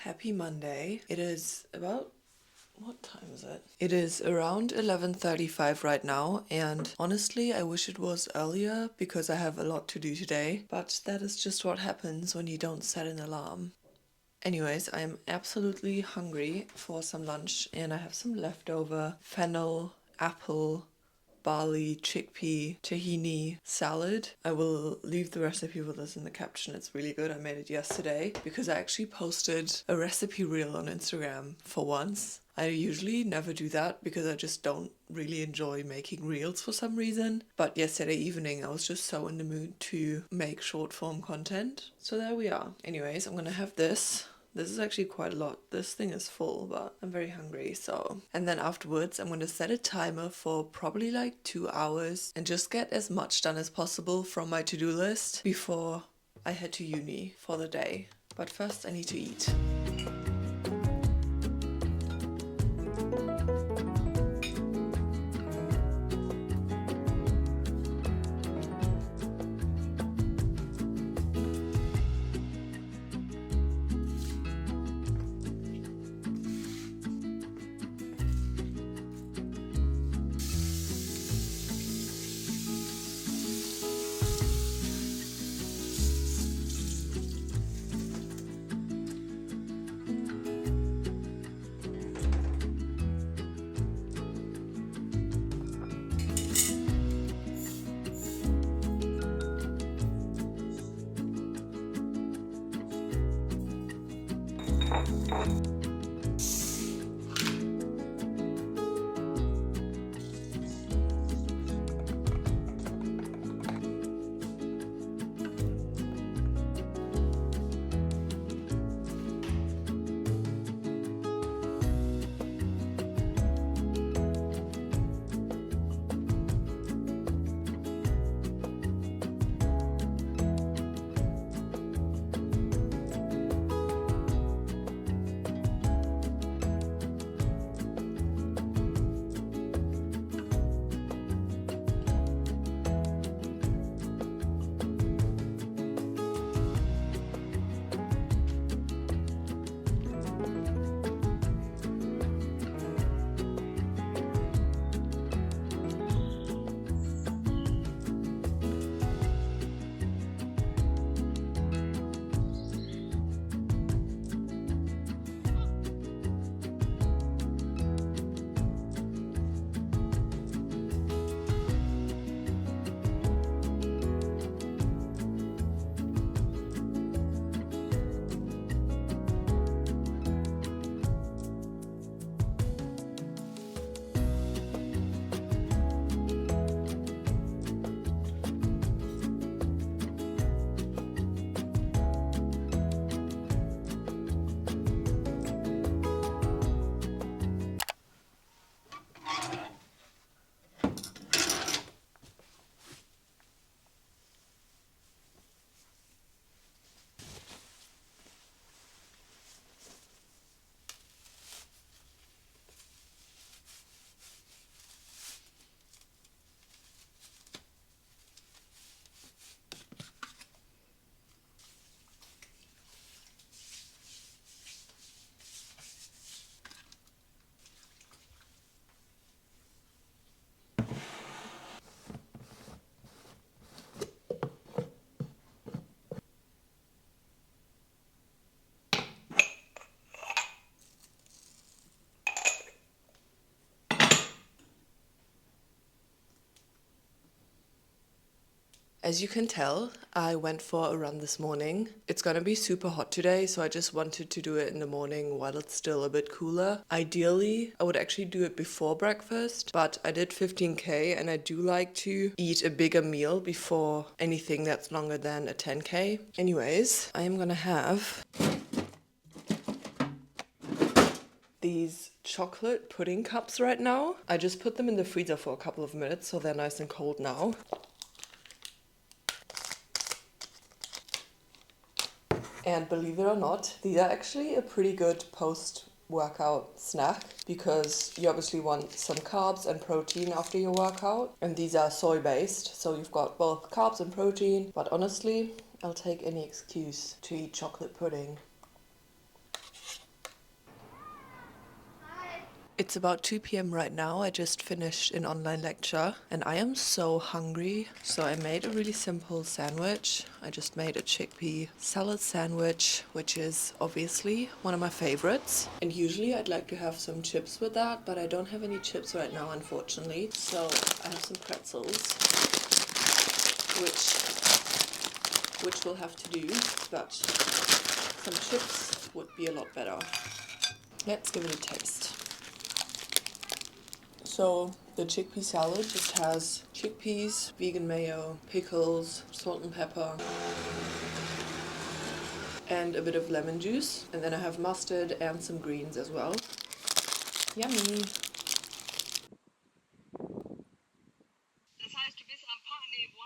Happy Monday. It is about, what time is it? It is around 11:35 right now, and honestly I wish it was earlier because I have a lot to do today, but that is just what happens when you don't set an alarm. Anyways, I am absolutely hungry for some lunch, and I have some leftover fennel, apple, barley, chickpea, tahini salad. I will leave the recipe with us in the caption. It's really good. I made it yesterday because I actually posted a recipe reel on Instagram for once. I usually never do that because I just don't really enjoy making reels for some reason. But yesterday evening I was just so in the mood to make short form content. So there we are. Anyways, I'm gonna have this. This is actually quite a lot. This thing is full, but I'm very hungry, so. And then afterwards, I'm gonna set a timer for probably like 2 hours and just get as much done as possible from my to-do list before I head to uni for the day. But first I need to eat. As you can tell, I went for a run this morning. It's gonna be super hot today, so I just wanted to do it in the morning while it's still a bit cooler. Ideally, I would actually do it before breakfast, but I did 15K and I do like to eat a bigger meal before anything that's longer than a 10K. Anyways, I am gonna have these chocolate pudding cups right now. I just put them in the freezer for a couple of minutes, so they're nice and cold now. And believe it or not, these are actually a pretty good post-workout snack because you obviously want some carbs and protein after your workout. And these are soy-based, so you've got both carbs and protein. But honestly, I'll take any excuse to eat chocolate pudding. It's about 2 p.m. right now. I just finished an online lecture and I am so hungry. So I made a really simple sandwich. I just made a chickpea salad sandwich, which is obviously one of my favorites. And usually I'd like to have some chips with that, but I don't have any chips right now, unfortunately. So I have some pretzels, which will have to do, but some chips would be a lot better. Let's give it a taste. So the chickpea salad just has chickpeas, vegan mayo, pickles, salt and pepper, and a bit of lemon juice. And then I have mustard and some greens as well. Yummy! Das heißt, du bist am Party. Wo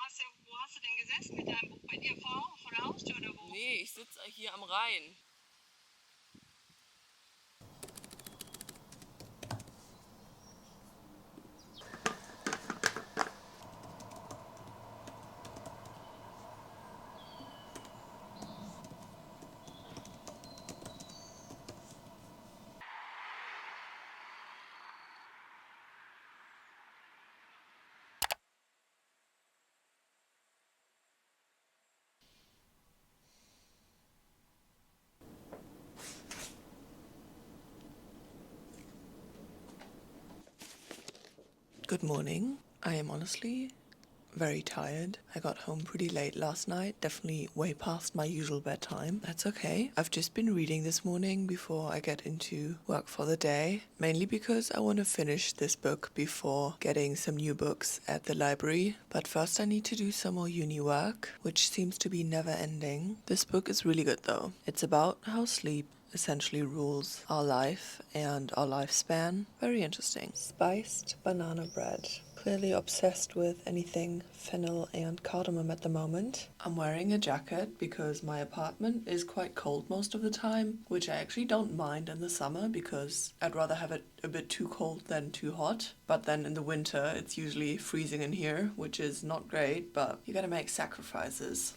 hast du denn gesessen mit deinem Buch? Bei dir vor der Haustür oder wo? Nee, ich sitze hier am Rhein. Good morning. I am honestly very tired. I got home pretty late last night, definitely way past my usual bedtime. That's okay. I've just been reading this morning before I get into work for the day, mainly because I want to finish this book before getting some new books at the library. But first I need to do some more uni work, which seems to be never ending. This book is really good though. It's about how sleep essentially rules our life and our lifespan. Very interesting. Spiced banana bread. Clearly obsessed with anything fennel and cardamom at the moment. I'm wearing a jacket because my apartment is quite cold most of the time, which I actually don't mind in the summer because I'd rather have it a bit too cold than too hot. But then in the winter it's usually freezing in here, which is not great, but you gotta make sacrifices.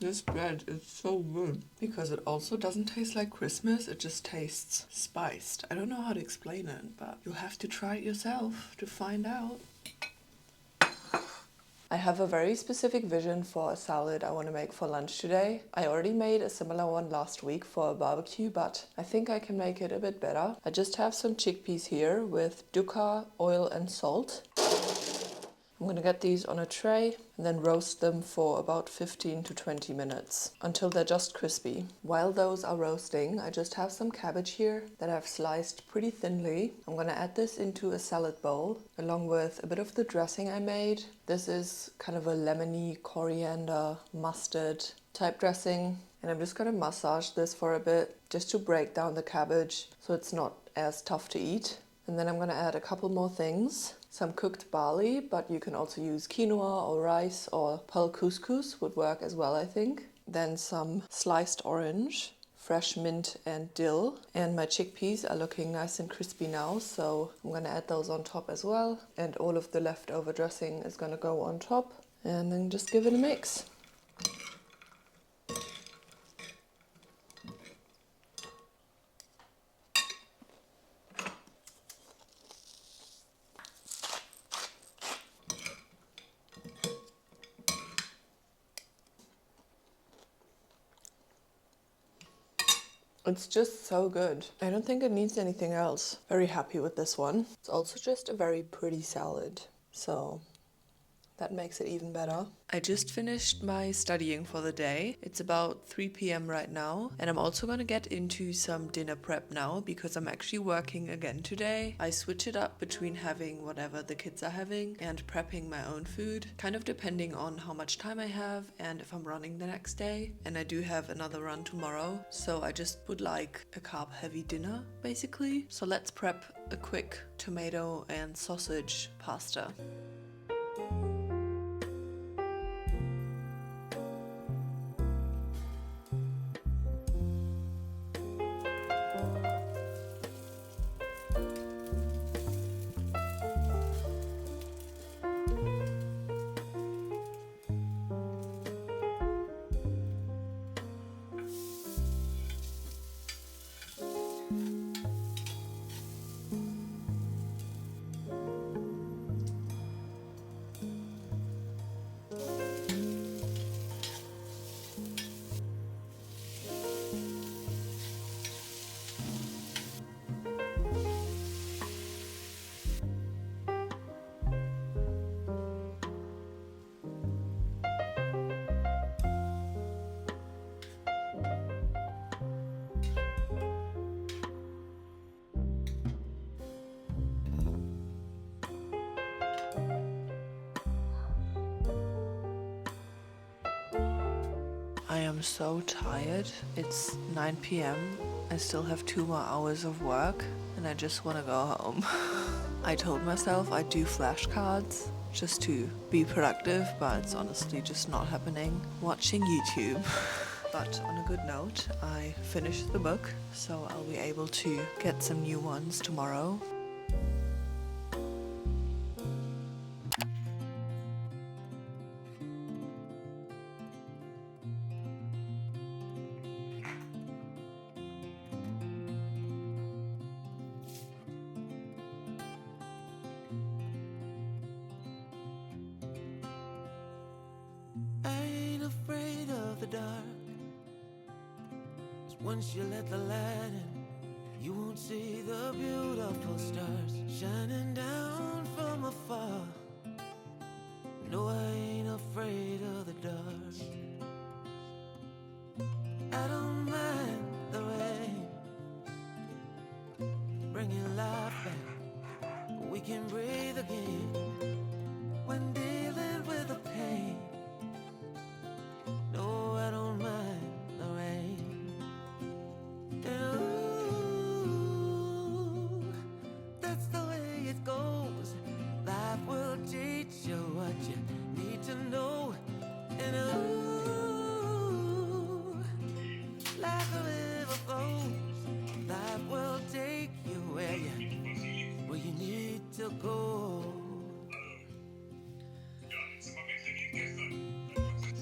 This bread is so good because it also doesn't taste like Christmas, it just tastes spiced. I don't know how to explain it, but you'll have to try it yourself to find out. I have a very specific vision for a salad I want to make for lunch today. I already made a similar one last week for a barbecue, but I think I can make it a bit better. I just have some chickpeas here with dukkah, oil and salt. I'm gonna get these on a tray and then roast them for about 15 to 20 minutes until they're just crispy. While those are roasting, I just have some cabbage here that I've sliced pretty thinly. I'm gonna add this into a salad bowl along with a bit of the dressing I made. This is kind of a lemony, coriander, mustard type dressing. And I'm just gonna massage this for a bit just to break down the cabbage so it's not as tough to eat. And then I'm gonna add a couple more things. Some cooked barley, but you can also use quinoa or rice or pearl couscous would work as well, I think. Then some sliced orange, fresh mint and dill. And my chickpeas are looking nice and crispy now, so I'm gonna add those on top as well. And all of the leftover dressing is gonna go on top. And then just give it a mix. It's just so good. I don't think it needs anything else. Very happy with this one. It's also just a very pretty salad, so that makes it even better. I just finished my studying for the day. It's about 3 p.m. right now, and I'm also gonna get into some dinner prep now because I'm actually working again today. I switch it up between having whatever the kids are having and prepping my own food, kind of depending on how much time I have and if I'm running the next day. And I do have another run tomorrow, so I just would like a carb-heavy dinner, basically. So let's prep a quick tomato and sausage pasta. I am so tired. It's 9 p.m. I still have 2 more hours of work and I just want to go home. I told myself I'd do flashcards just to be productive, but it's honestly just not happening. Watching YouTube. But on a good note, I finished the book, so I'll be able to get some new ones tomorrow. Once you let the light in, you won't see the beautiful stars shining down from afar. No, I ain't afraid of the dark. I don't mind the rain, bringing life back. We can breathe again when dealing with the pain. No, I don't mind the rain. Ooh, that's the way it goes. Life will teach you what you need to know. And ooh, like a river flows, life will take you where you need to go.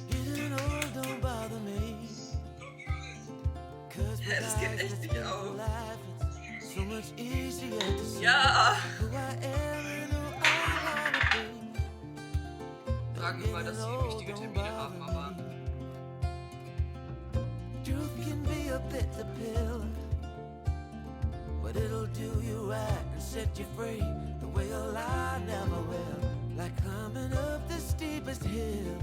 Getting old don't bother me. Ja, das geht echt nicht auf. So much easier to see Ja! who I am and who I wanna be. Sagen wir mal, dass sie wichtige Termine haben, aber Truth can be a bitter pill, but it'll do you right and set you free the way a lie never will. Like climbing up the steepest hill.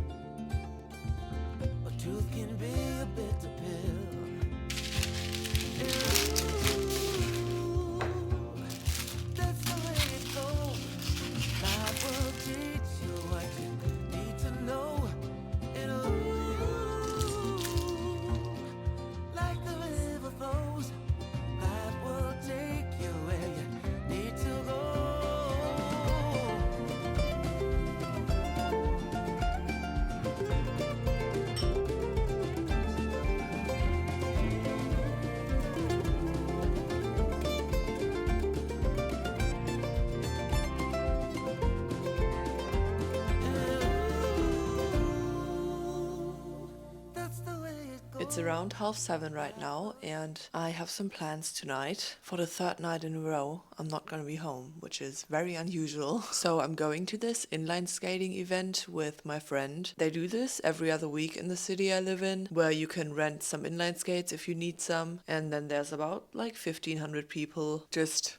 But truth can be a bitter pill. Ooh, that's the way it goes. Life will teach you what you need to know. And ooh, like the river flows, life will take you where you need to go. it's around 6:30 right now, and I have some plans tonight. For the 3rd night in a row, I'm not gonna be home, which is very unusual. So I'm going to this inline skating event with my friend. They do this every other week in the city I live in, where you can rent some inline skates if you need some, and then there's about like 1,500 people just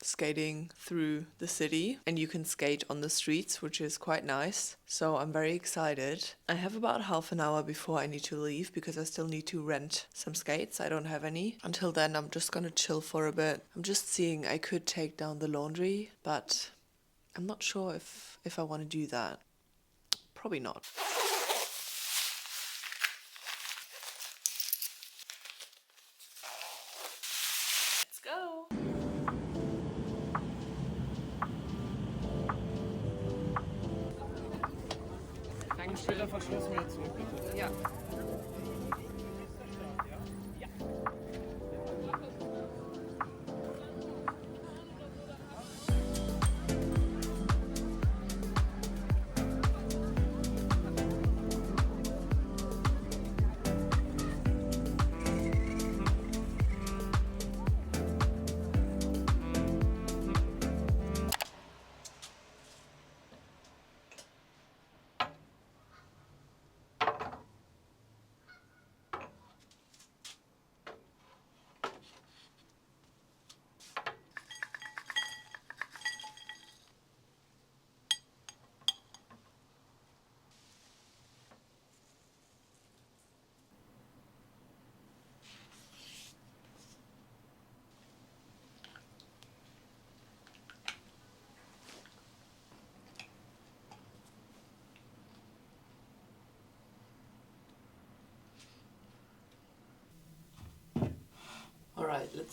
skating through the city, and you can skate on the streets, which is quite nice. So I'm very excited. I have about half an hour before I need to leave because I still need to rent some skates. I don't have any. Until then, I'm just gonna chill for a bit. I'm just seeing I could take down the laundry, but I'm not sure if I want to do that. Probably not. Let's go. Tankstelle Verschluss wieder zurück, bitte. Ja.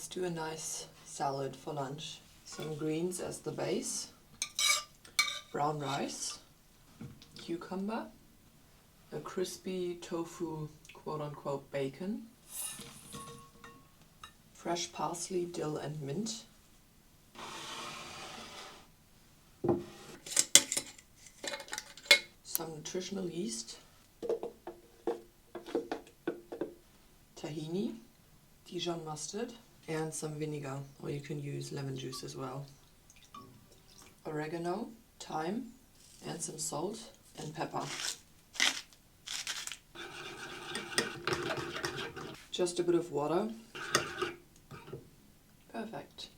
Let's do a nice salad for lunch. Some greens as the base, brown rice, cucumber, a crispy tofu quote-unquote bacon, fresh parsley, dill and mint, some nutritional yeast, tahini, Dijon mustard, and some vinegar, or you can use lemon juice as well. Oregano, thyme, and some salt and pepper. Just a bit of water. Perfect.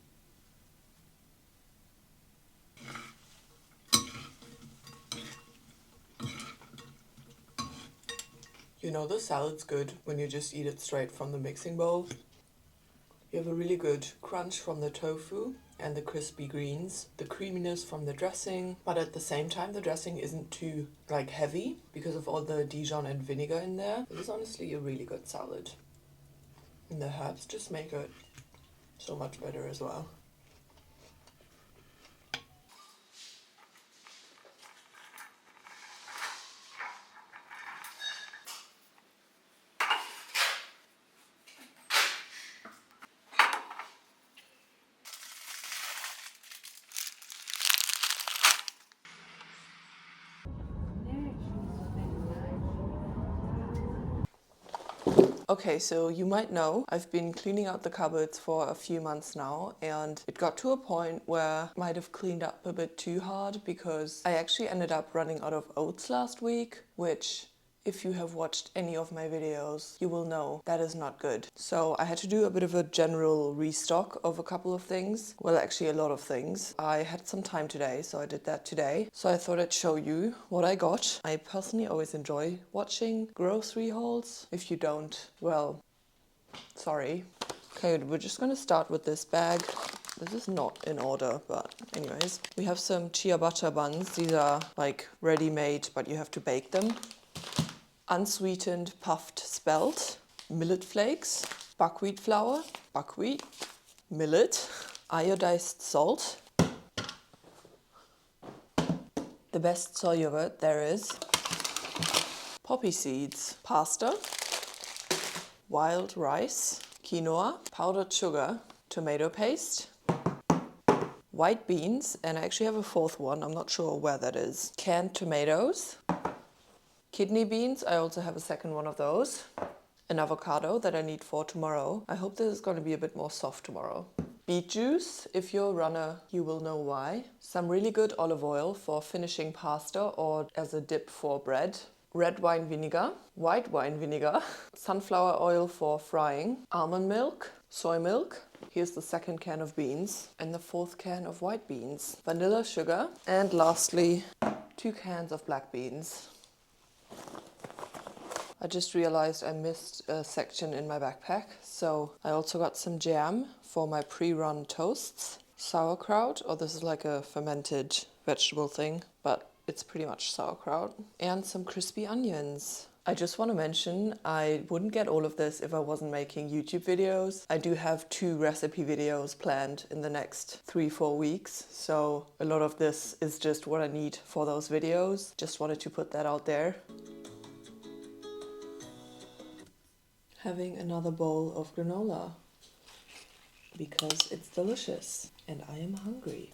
You know the salad's good when you just eat it straight from the mixing bowl. You have a really good crunch from the tofu and the crispy greens, the creaminess from the dressing, but at the same time the dressing isn't too heavy because of all the Dijon and vinegar in there. It is honestly a really good salad. And the herbs just make it so much better as well. Okay, so you might know I've been cleaning out the cupboards for a few months now, and it got to a point where I might have cleaned up a bit too hard because I actually ended up running out of oats last week, which, if you have watched any of my videos, you will know that is not good. So I had to do a bit of a general restock of a couple of things. Well, actually a lot of things. I had some time today, so I did that today. So I thought I'd show you what I got. I personally always enjoy watching grocery hauls. If you don't, well, sorry. Okay, we're just gonna start with this bag. This is not in order, but anyways. We have some ciabatta buns. These are ready-made, but you have to bake them. Unsweetened puffed spelt, millet flakes, buckwheat flour, buckwheat, millet, iodized salt, the best soy yogurt there is, poppy seeds, pasta, wild rice, quinoa, powdered sugar, tomato paste, white beans, and I actually have a fourth one, I'm not sure where that is, canned tomatoes, kidney beans, I also have a second one of those. An avocado that I need for tomorrow. I hope this is going to be a bit more soft tomorrow. Beet juice, if you're a runner, you will know why. Some really good olive oil for finishing pasta or as a dip for bread. Red wine vinegar, white wine vinegar, sunflower oil for frying, almond milk, soy milk. Here's the second can of beans and the fourth can of white beans. Vanilla sugar, and lastly, 2 cans of black beans. I just realized I missed a section in my backpack, so I also got some jam for my pre-run toasts, sauerkraut, or this is like a fermented vegetable thing, but it's pretty much sauerkraut, and some crispy onions. I just want to mention I wouldn't get all of this if I wasn't making YouTube videos. I do have 2 recipe videos planned in the next 3-4 weeks, so a lot of this is just what I need for those videos. Just wanted to put that out there. Having another bowl of granola because it's delicious and I am hungry.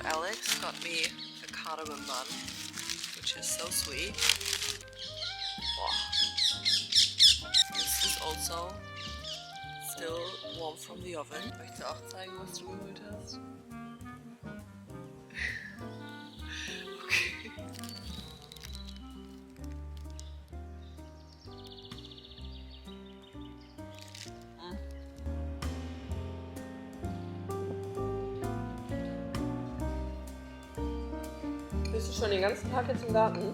Alex got me a cardamom bun, which is so sweet. Wow. This is also still warm from the oven. Ich möchte auch zeigen, was du geholt hast. Okay. Bist du schon den ganzen Tag jetzt im Garten?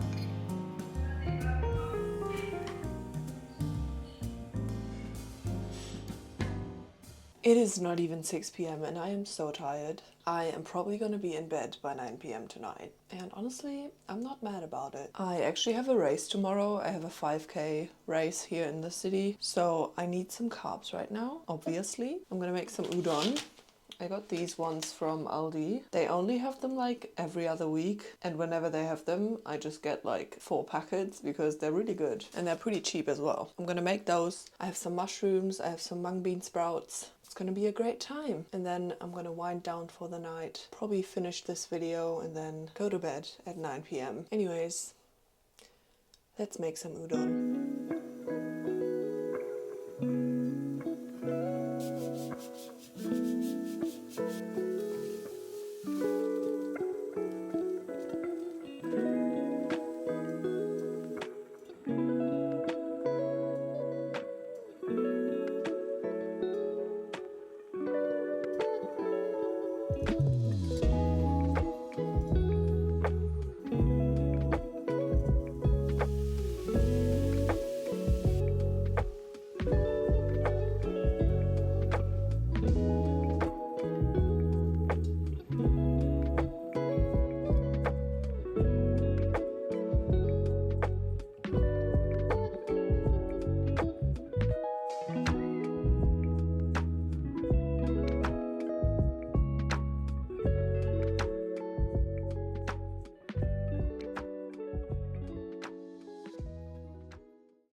It is not even 6 p.m. and I am so tired. I am probably gonna be in bed by 9 p.m. tonight. And honestly, I'm not mad about it. I actually have a race tomorrow. I have a 5K race here in the city. So I need some carbs right now, obviously. I'm gonna make some udon. I got these ones from Aldi. They only have them like every other week, and whenever they have them I just get like 4 packets because they're really good and they're pretty cheap as well. I'm gonna make those. I have some mushrooms, I have some mung bean sprouts. It's gonna be a great time. And then I'm gonna wind down for the night, probably finish this video and then go to bed at 9 p.m. Anyways, let's make some udon.